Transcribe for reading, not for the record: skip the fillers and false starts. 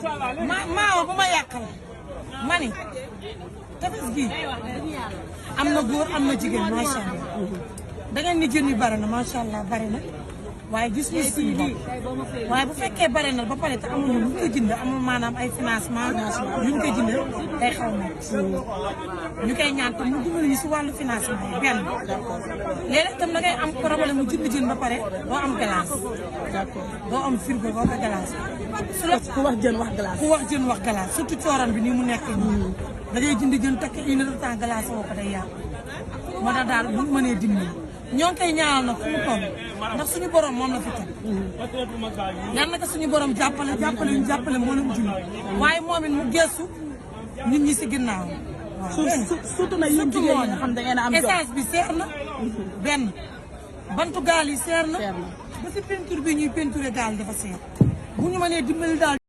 maawa bu ma yàqal ma ni tefes gi am na góor am na jigéen macha allah da ngeen ni jën yu bari na macha allah bari na waaye gis nga suñu bopp waaye bu fekkee bari na ba pare te amuñu lu ñu ko jënd amul maanaam ay financement yu ñu ko jënd day xaw na ñu koy ñaan tam mu dimbali ñu si wàllu financement yi benn léeg-léeg tam da ngay am problème mu jënd ba pare doo am glace doo am frigo boo ko glace su la ku wax jën wax glace ku wax jën wax glace surtout cooran bi nii mu nekk nii da ngay jënd jën takk une heure de temps glace woo ko day yàqu moo tax daal bu mënee dimbali ñoo ngi koy ñaanal nag fu mu toll ndax suñu borom moom la fi teg yal na ko suñu borom jàppale moo leen junni waaye moom it mu gëstu nit ñi si ginnaaw surtout nag yéen jigéen ñi nga xam da ngeen a am essence bi seer na benn bantu gaal yi seer na ba si peinture bi ñuy peinture gaal dafa seer bu ñu mënee dimbali daal